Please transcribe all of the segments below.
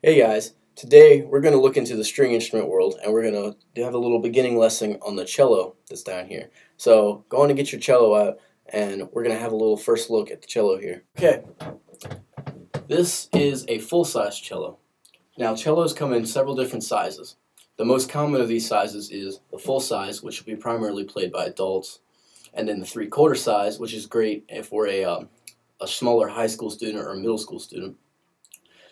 Hey guys, today we're going to look into the string instrument world and we're going to have a little beginning lesson on the cello that's down here. So go on and get your cello out and we're going to have a little first look at the cello here. Okay, this is a full-size cello. Now cellos come in several different sizes. The most common of these sizes is the full size, which will be primarily played by adults, and then the 3/4 size, which is great if we're a smaller high school student or a middle school student.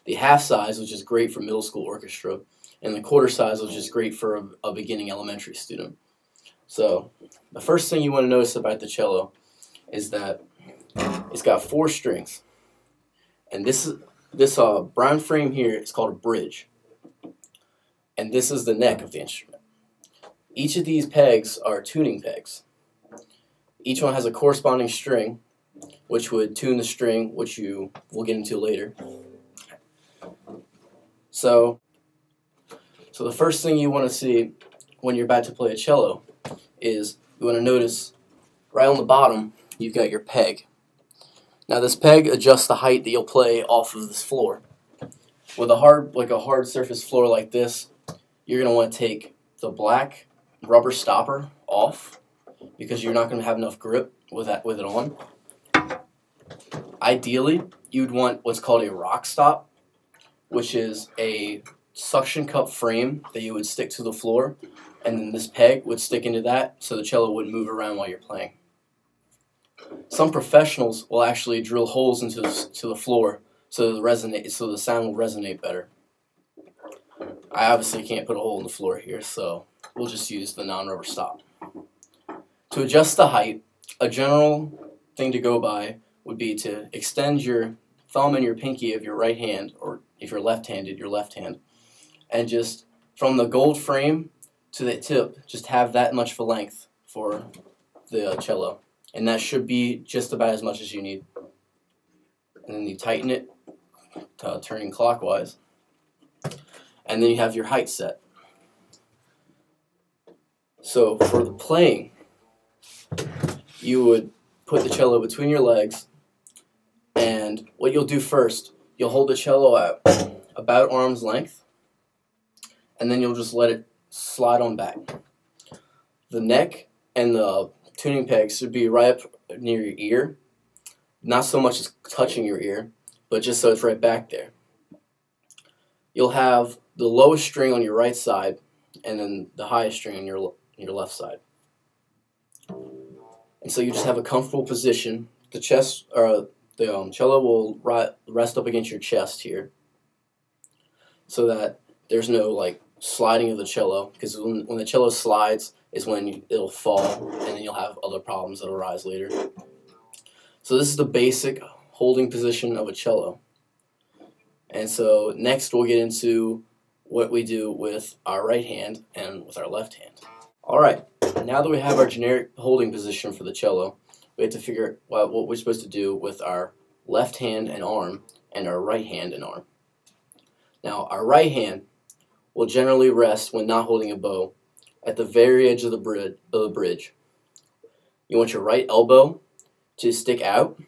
The half size, which is great for middle school orchestra, and the quarter size, which is great for a beginning elementary student. So the first thing you want to notice about the cello is that it's got 4 strings, and this brown frame here is called a bridge, and this is the neck of the instrument. Each of these pegs are tuning pegs. Each one has a corresponding string, which would tune the string, which we'll get into later. So the first thing you want to see when you're about to play a cello is you want to notice right on the bottom you've got your peg. Now this peg adjusts the height that you'll play off of this floor. With a hard surface floor like this, you're going to want to take the black rubber stopper off because you're not going to have enough grip with it on. Ideally, you'd want what's called a rock stop, which is a suction cup frame that you would stick to the floor, and then this peg would stick into that so the cello wouldn't move around while you're playing. Some professionals will actually drill holes into the floor so the sound will resonate better. I obviously can't put a hole in the floor here, so we'll just use the non-rubber stop. To adjust the height, a general thing to go by would be to extend your thumb and your pinky of your right hand, or if you're left-handed, your left hand, and just from the gold frame to the tip, just have that much of a length for the cello, and that should be just about as much as you need. And then you tighten it, turning clockwise, and then you have your height set. So for the playing, you would put the cello between your legs, and what you'll do first, you'll hold the cello out about arm's length, and then you'll just let it slide on back. The neck and the tuning pegs should be right up near your ear, not so much as touching your ear, but just so it's right back there. You'll have the lowest string on your right side, and then the highest string on your left side. And so you just have a comfortable position. The cello will rest up against your chest here, so that there's no sliding of the cello, because when the cello slides is when it'll fall, and then you'll have other problems that arise later. So this is the basic holding position of a cello. And so next we'll get into what we do with our right hand and with our left hand. Alright, now that we have our generic holding position for the cello, we have to figure out what we're supposed to do with our left hand and arm and our right hand and arm. Now our right hand will generally rest, when not holding a bow, at the very edge of the bridge. You want your right elbow to stick out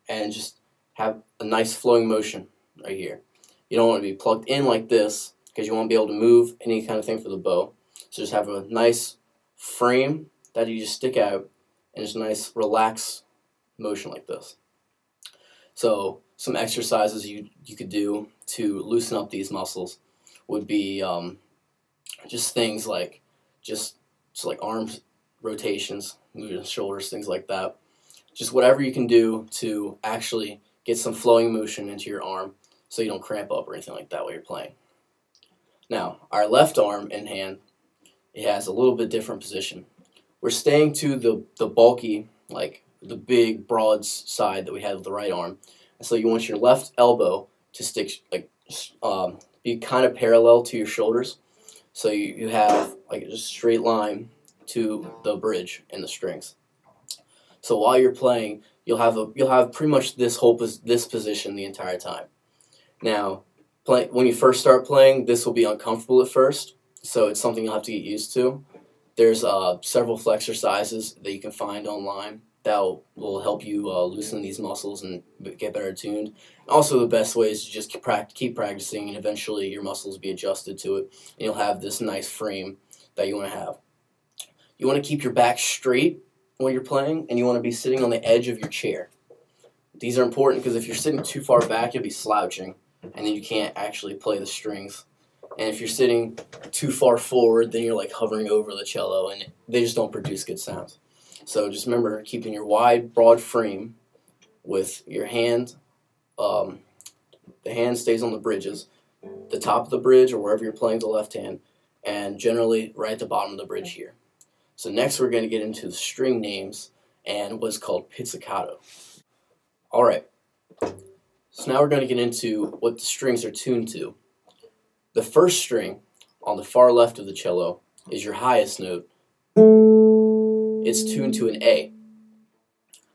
and just have a nice flowing motion right here. You don't want to be plugged in like this, because you won't be able to move any kind of thing for the bow. So just have a nice frame that you just stick out, and just a nice relaxed motion like this. So some exercises you could do to loosen up these muscles would be just things like arm rotations, moving the shoulders, things like that. Just whatever you can do to actually get some flowing motion into your arm so you don't cramp up or anything like that while you're playing. Now, our left arm and hand, it has a little bit different position. We're staying to the bulky, the big, broad side that we had with the right arm. And so you want your left elbow to stick, be kind of parallel to your shoulders. So you have a straight line to the bridge and the strings. So while you're playing, you'll have pretty much this position the entire time. Now, when you first start playing, this will be uncomfortable at first, so it's something you'll have to get used to. There's several exercises that you can find online that will help you loosen these muscles and get better tuned. Also, the best way is to just keep practicing, and eventually your muscles will be adjusted to it, and you'll have this nice frame that you want to have. You want to keep your back straight when you're playing, and you want to be sitting on the edge of your chair. These are important because if you're sitting too far back, you'll be slouching, and then you can't actually play the strings. And if you're sitting too far forward, then you're like hovering over the cello, and they just don't produce good sounds. So just remember keeping your wide, broad frame with your hand. The hand stays on the bridges, the top of the bridge or wherever you're playing the left hand, and generally right at the bottom of the bridge here. So next we're going to get into the string names and what's called pizzicato. Alright, so now we're going to get into what the strings are tuned to. The first string on the far left of the cello is your highest note. It's tuned to an A.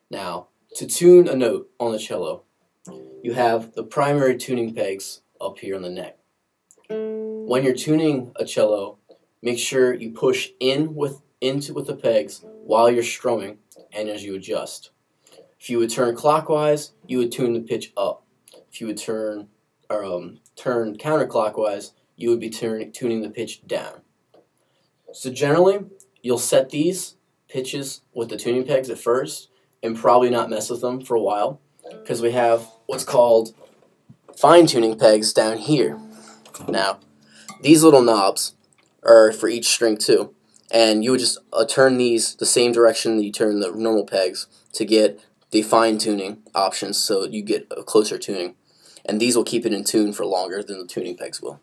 Now, to tune a note on the cello, you have the primary tuning pegs up here on the neck. When you're tuning a cello, make sure you push in with the pegs while you're strumming and as you adjust. If you would turn clockwise, you would tune the pitch up. If you would turn counterclockwise, you would be tuning the pitch down. So generally, you'll set these pitches with the tuning pegs at first and probably not mess with them for a while because we have what's called fine tuning pegs down here. Now, these little knobs are for each string too, and you would just turn these the same direction that you turn the normal pegs to get the fine tuning options, so you get a closer tuning, and these will keep it in tune for longer than the tuning pegs will.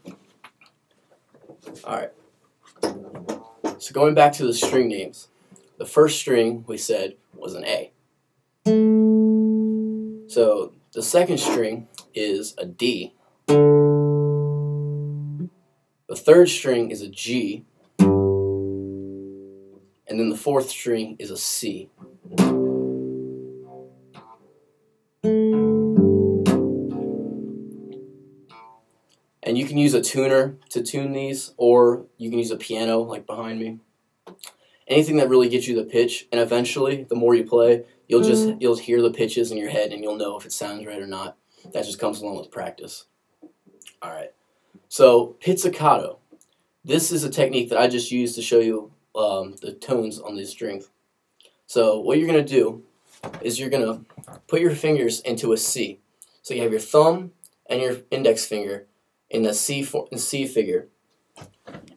Alright, so going back to the string names, the first string we said was an A. So the second string is a D. The third string is a G. And then the fourth string is a C. And you can use a tuner to tune these, or you can use a piano like behind me. Anything that really gets you the pitch, and eventually, the more you play, you'll hear the pitches in your head and you'll know if it sounds right or not. That just comes along with practice. Alright, so pizzicato. This is a technique that I just used to show you the tones on these strings. So what you're going to do is you're going to put your fingers into a C. So you have your thumb and your index finger in the C figure.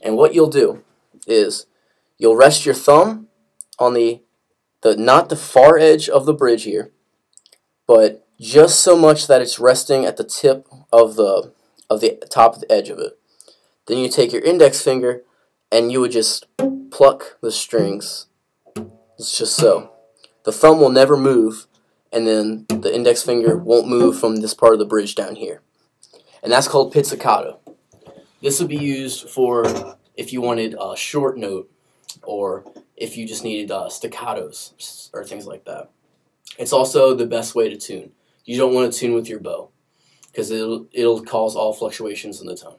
And what you'll do is you'll rest your thumb on not the far edge of the bridge here, but just so much that it's resting at the tip of the top of the edge of it. Then you take your index finger and you would just pluck the strings. It's just so. The thumb will never move, and then the index finger won't move from this part of the bridge down here. And that's called pizzicato. This would be used for if you wanted a short note, or if you just needed staccatos or things like that. It's also the best way to tune. You don't want to tune with your bow because it'll cause all fluctuations in the tone.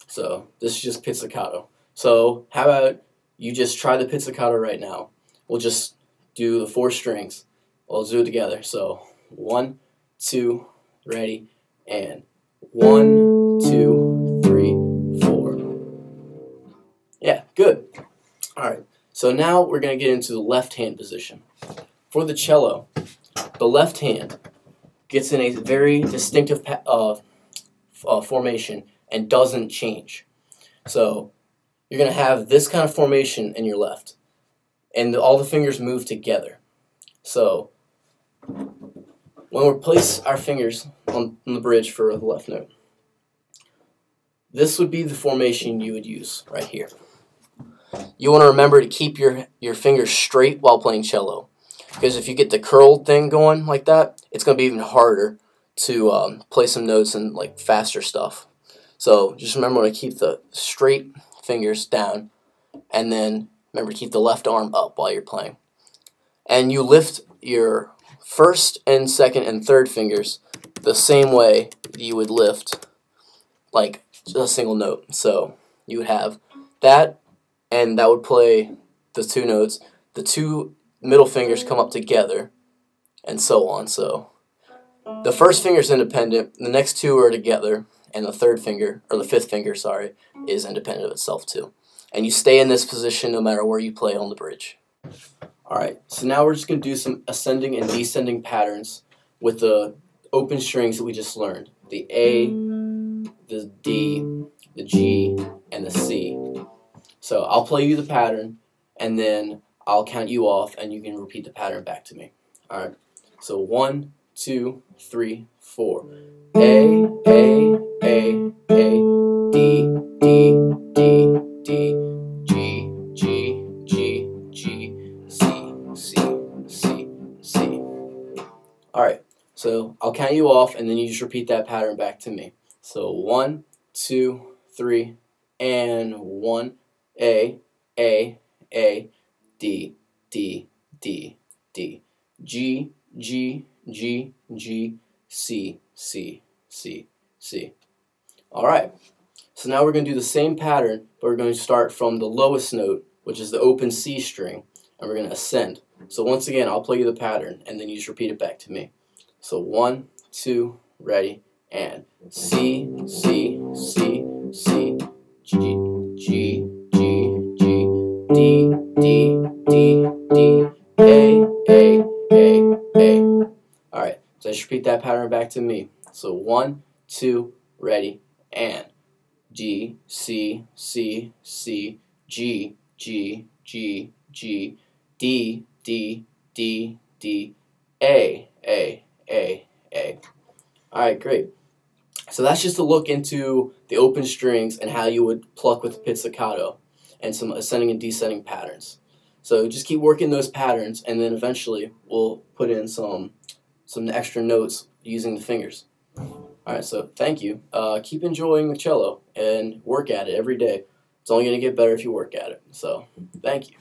So this is just pizzicato. So how about you just try the pizzicato right now. We'll just do the 4 strings. We'll do it together. So 1, 2, ready, and 1, 2, 3, 4. Yeah, good. Alright, so now we're going to get into the left hand position. For the cello, the left hand gets in a very distinctive formation and doesn't change. So you're going to have this kind of formation in your left, and all the fingers move together. So when we place our fingers on the bridge for the left note, this would be the formation you would use right here. You want to remember to keep your fingers straight while playing cello, because if you get the curled thing going like that, it's going to be even harder to play some notes and like faster stuff. So just remember to keep the straight fingers down, and then remember to keep the left arm up while you're playing. And you lift your first and second and third fingers the same way you would lift like a single note. So you would have that, and that would play the 2 notes. The 2 middle fingers come up together, and so on. So the first finger is independent, the next two are together, and the third finger, or the fifth finger, sorry, is independent of itself too. And you stay in this position no matter where you play on the bridge. Alright, so now we're just going to do some ascending and descending patterns with the open strings that we just learned. The A, the D, the G, and the C. So I'll play you the pattern, and then I'll count you off, and you can repeat the pattern back to me. Alright, so 1, 2, 3, 4. A, A, A, A, D, D, D, D, G, G, G, G, C, C, C, C. Alright, so I'll count you off, and then you just repeat that pattern back to me. So 1, 2, 3, and 1. A, A, A, D, D, D, D, G, G, G, G, C, C, C, C. Alright, so now we're going to do the same pattern, but we're going to start from the lowest note, which is the open C string, and we're going to ascend. So once again, I'll play you the pattern, and then you just repeat it back to me. So 1, 2, ready, and C, C, C, C, G, G, G, G, D, D, D, D, A, A, A, A. Alright, so just repeat that pattern back to me. So 1, 2, ready, and G, C, C, C, G, G, G, G, D, D, D, D, A, A, A, A. Alright, great. So that's just a look into the open strings and how you would pluck with the pizzicato and some ascending and descending patterns. So just keep working those patterns, and then eventually we'll put in some extra notes using the fingers. Alright, so thank you. Keep enjoying the cello and work at it every day. It's only going to get better if you work at it. So thank you.